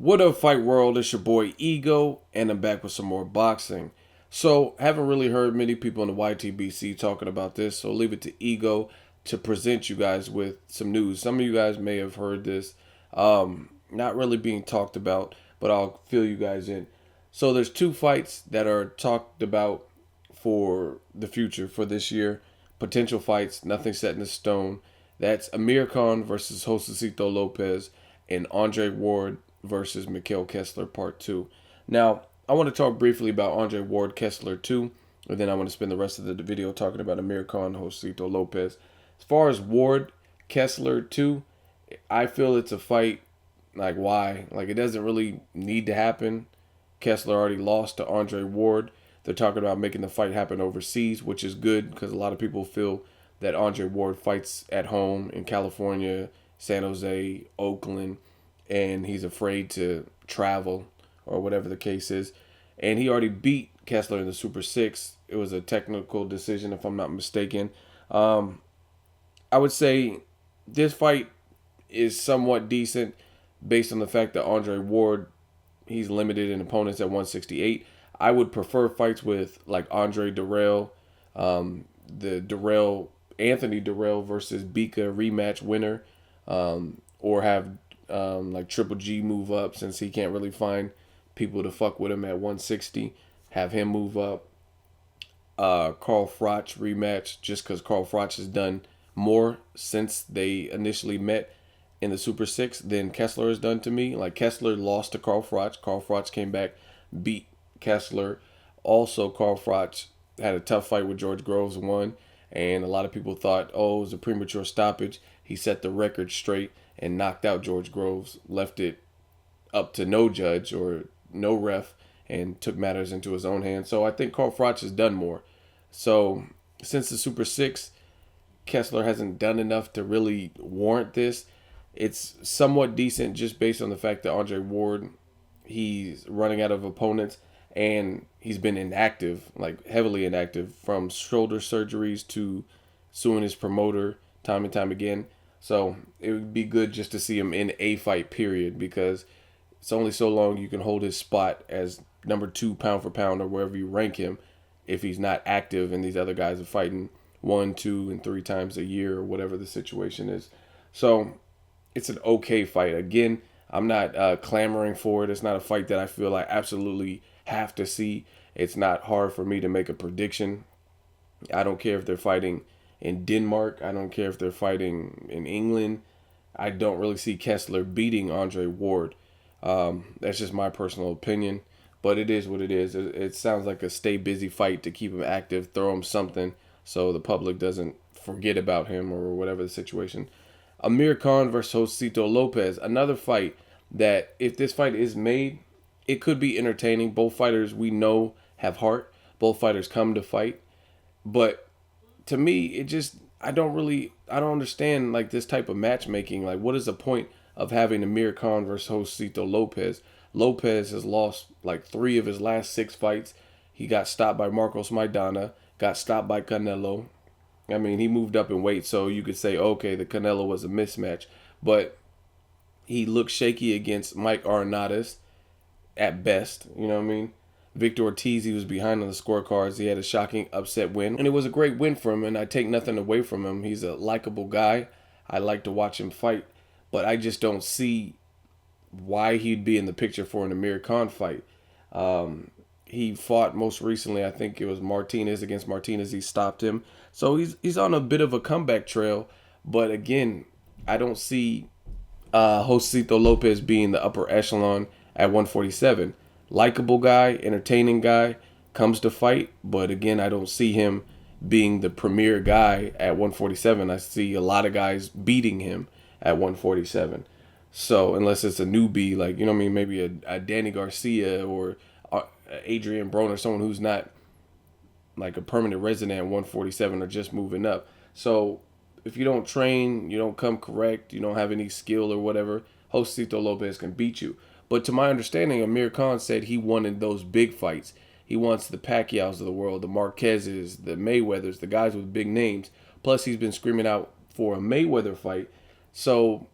What up, Fight World? It's your boy Ego, and I'm back with some more boxing. So, haven't really heard many people in the YTBC talking about this, so I'll leave it to Ego to present you guys with some news. Some of you guys may have heard this, not really being talked about, but I'll fill you guys in. So, there's two fights that are talked about for the future for this year. Potential fights, nothing set in stone. That's Amir Khan versus Josesito Lopez and Andre Ward versus Mikkel Kessler Part 2. Now, I want to talk briefly about Andre Ward Kessler 2, and then I want to spend the rest of the video talking about Amir Khan, Josesito Lopez. As far as Ward Kessler 2, I feel it's a fight, like, why? Like, it doesn't really need to happen. Kessler already lost to Andre Ward. They're talking about making the fight happen overseas, which is good because a lot of people feel that Andre Ward fights at home in California, San Jose, Oakland, and he's afraid to travel or whatever the case is. And he already beat Kessler in the Super 6. It was a technical decision, if I'm not mistaken. I would say this fight is somewhat decent based on the fact that Andre Ward, he's limited in opponents at 168. I would prefer fights with like Andre Durrell, Anthony Durrell versus Bika rematch winner, or have like Triple G move up since he can't really find people to fuck with him at 160. Have him move up. Carl Froch rematch just because Carl Froch has done more since they initially met in the Super 6 than Kessler has done to me. Like Kessler lost to Carl Froch. Carl Froch came back, beat Kessler. Also, Carl Froch had a tough fight with George Groves, won. And a lot of people thought, oh, it was a premature stoppage. He set the record straight and knocked out George Groves, left it up to no judge or no ref, and took matters into his own hands. So I think Carl Froch has done more. So since the Super 6, Kessler hasn't done enough to really warrant this. It's somewhat decent just based on the fact that Andre Ward, he's running out of opponents and he's been inactive, like heavily inactive, from shoulder surgeries to suing his promoter time and time again. So it would be good just to see him in a fight, period, because it's only so long you can hold his spot as number 2 pound for pound or wherever you rank him if he's not active and these other guys are fighting 1, 2, and 3 times a year or whatever the situation is. So it's an okay fight. Again, I'm not clamoring for it. It's not a fight that I feel I absolutely have to see. It's not hard for me to make a prediction. I don't care if they're fighting in Denmark. I don't care if they're fighting in England. I don't really see Kessler beating Andre Ward. That's just my personal opinion. But it is what it is. It sounds like a stay busy fight to keep him active, throw him something so the public doesn't forget about him or whatever the situation. Amir Khan versus Josesito Lopez. Another fight that if this fight is made, it could be entertaining. Both fighters we know have heart. Both fighters come to fight. But to me, I don't understand like this type of matchmaking. Like, what is the point of having Amir Khan versus Josesito Lopez? Lopez has lost like 3 of his last 6 fights. He got stopped by Marcos Maidana, got stopped by Canelo. I mean, he moved up in weight, so you could say, okay, the Canelo was a mismatch. But he looked shaky against Mike Arnautis at best, you know what I mean? Victor Ortiz, he was behind on the scorecards. He had a shocking upset win, and it was a great win for him, and I take nothing away from him. He's a likable guy. I like to watch him fight, but I just don't see why he'd be in the picture for an Amir Khan fight. He fought most recently, I think it was Martinez against Martinez. He stopped him. So he's on a bit of a comeback trail, but again, I don't see Josesito Lopez being the upper echelon at 147. Likeable guy, entertaining guy, comes to fight, but again, I don't see him being the premier guy at 147. I see a lot of guys beating him at 147. So unless it's a newbie, like, you know what I mean, maybe a Danny Garcia or Adrian Broner, someone who's not like a permanent resident at 147 or just moving up. So if you don't train, you don't come correct, you don't have any skill or whatever, Josesito Lopez can beat you. But to my understanding, Amir Khan said he wanted those big fights. He wants the Pacquiaos of the world, the Marquezes, the Mayweathers, the guys with big names. Plus, he's been screaming out for a Mayweather fight. So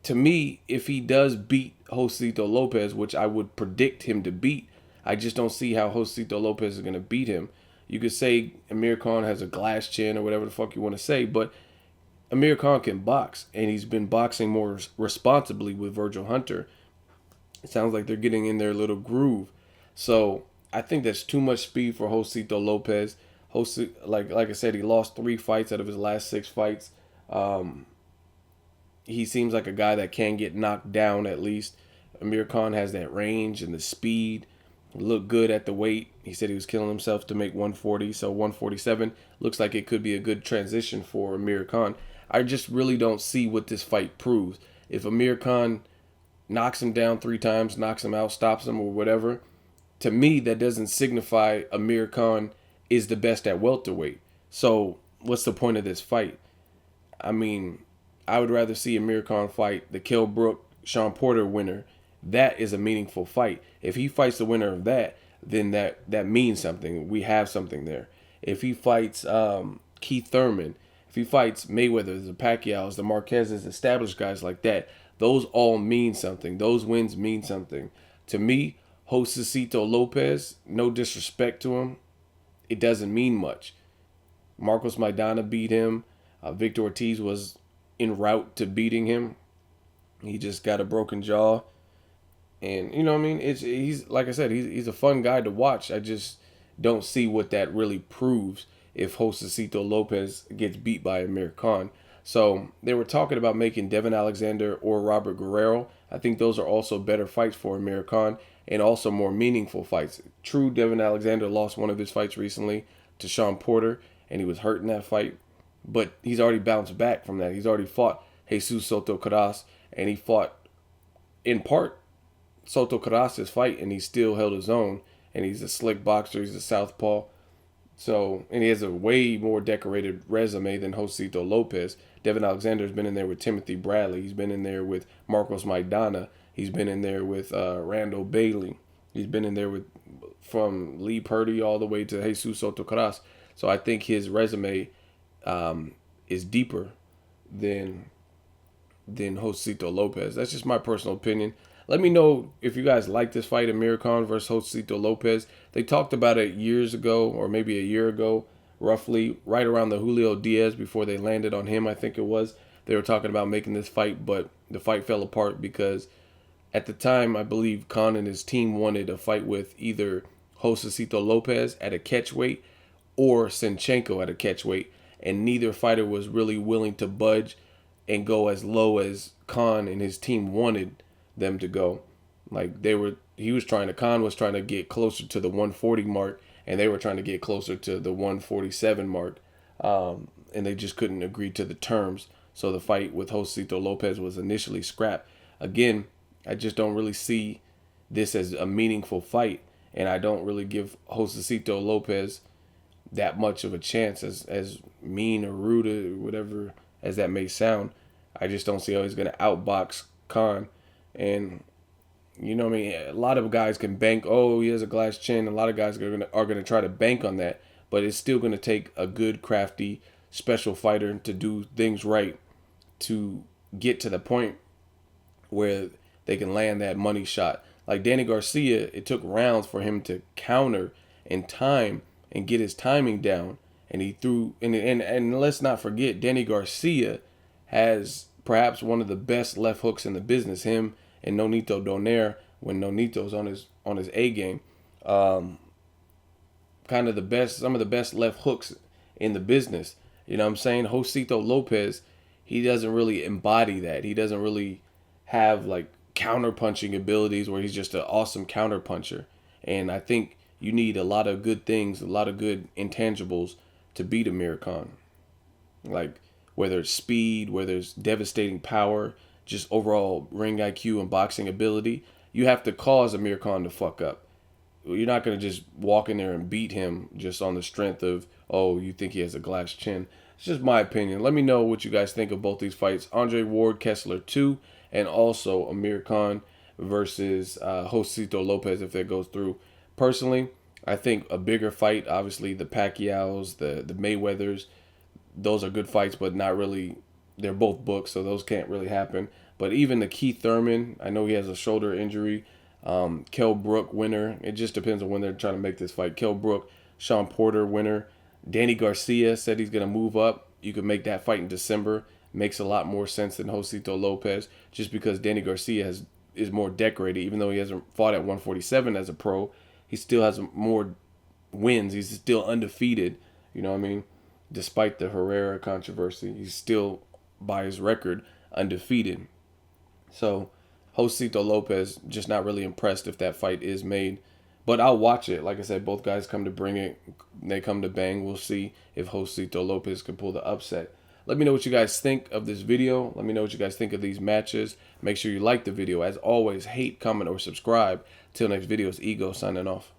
to me, if he does beat Josesito Lopez, which I would predict him to beat, I just don't see how Josesito Lopez is going to beat him. You could say Amir Khan has a glass chin or whatever the fuck you want to say, but Amir Khan can box, and he's been boxing more responsibly with Virgil Hunter. It sounds like they're getting in their little groove. So I think that's too much speed for Josesito Lopez. Like I said, he lost 3 fights out of his last 6 fights. He seems like a guy that can get knocked down at least. Amir Khan has that range and the speed. Looked good at the weight. He said he was killing himself to make 140, so 147 looks like it could be a good transition for Amir Khan. I just really don't see what this fight proves. If Amir Khan knocks him down 3 times, knocks him out, stops him, or whatever, to me that doesn't signify Amir Khan is the best at welterweight. So what's the point of this fight? I mean, I would rather see Amir Khan fight the Kell Brook Sean Porter winner. That is a meaningful fight. If he fights the winner of that, then that means something. We have something there. If he fights Keith Thurman, if he fights Mayweather, the Pacquiaos, the Marquezes, established guys like that, those all mean something. Those wins mean something. To me, Josesito Lopez, no disrespect to him, it doesn't mean much. Marcos Maidana beat him. Victor Ortiz was en route to beating him. He just got a broken jaw. And, you know what I mean? He's like I said, he's a fun guy to watch. I just don't see what that really proves if Josesito Lopez gets beat by Amir Khan. So they were talking about making Devin Alexander or Robert Guerrero. I think those are also better fights for Amir Khan and also more meaningful fights. True, Devin Alexander lost one of his fights recently to Sean Porter, and he was hurt in that fight. But he's already bounced back from that. He's already fought Jesus Soto Karass, and he fought, in part, Soto Karass' fight, and he still held his own. And he's a slick boxer. He's a southpaw. So, and he has a way more decorated resume than Josesito Lopez. Devin Alexander's been in there with Timothy Bradley. He's been in there with Marcos Maidana. He's been in there with Randall Bailey. He's been in there with from Lee Purdy all the way to Jesus Soto Karass. So I think his resume is deeper than Josesito Lopez. That's just my personal opinion. Let me know if you guys like this fight, Amir Khan versus Josesito Lopez. They talked about it years ago, or maybe a year ago, roughly, right around the Julio Diaz before they landed on him, I think it was. They were talking about making this fight, but the fight fell apart because at the time, I believe Khan and his team wanted a fight with either Josesito Lopez at a catchweight or Sinchenko at a catchweight, and neither fighter was really willing to budge and go as low as Khan and his team wanted them to go. Like Khan was trying to get closer to the 140 mark, and they were trying to get closer to the 147 mark, and they just couldn't agree to the terms. So the fight with Josesito Lopez was initially scrapped. Again, I just don't really see this as a meaningful fight, and I don't really give Josesito Lopez that much of a chance, as mean or rude or whatever as that may sound. I just don't see how he's going to outbox Khan. And, you know what I mean? A lot of guys can bank, oh, he has a glass chin. A lot of guys are going to try to bank on that. But it's still going to take a good, crafty, special fighter to do things right to get to the point where they can land that money shot. Like Danny Garcia, it took rounds for him to counter and time and get his timing down. And he threw, and let's not forget, Danny Garcia has perhaps one of the best left hooks in the business. Him and Nonito Donaire, when Nonito's on his A game, kind of some of the best left hooks in the business. You know what I'm saying? Josesito Lopez, he doesn't really embody that. He doesn't really have like counter punching abilities where he's just an awesome counter puncher. And I think you need a lot of good things, a lot of good intangibles to beat Amir Khan. Like whether it's speed, whether it's devastating power, just overall ring IQ and boxing ability, you have to cause Amir Khan to fuck up. You're not going to just walk in there and beat him just on the strength of, oh, you think he has a glass chin. It's just my opinion. Let me know what you guys think of both these fights. Andre Ward, Kessler 2, and also Amir Khan versus Josesito Lopez if that goes through. Personally, I think a bigger fight, obviously the Pacquiaos, the Mayweathers, those are good fights, but not really, they're both booked, so those can't really happen. But even the Keith Thurman, I know he has a shoulder injury. Kell Brook winner. It just depends on when they're trying to make this fight. Kell Brook, Sean Porter winner. Danny Garcia said he's going to move up. You could make that fight in December. Makes a lot more sense than Josesito Lopez, just because Danny Garcia is more decorated. Even though he hasn't fought at 147 as a pro, he still has more wins. He's still undefeated. You know what I mean? Despite the Herrera controversy, he's still, by his record, undefeated. So Josesito Lopez, just not really impressed if that fight is made. But I'll watch it. Like I said, both guys come to bring it. They come to bang. We'll see if Josesito Lopez can pull the upset. Let me know what you guys think of this video. Let me know what you guys think of these matches. Make sure you like the video. As always, hate, comment, or subscribe. Till next video, it's Ego signing off.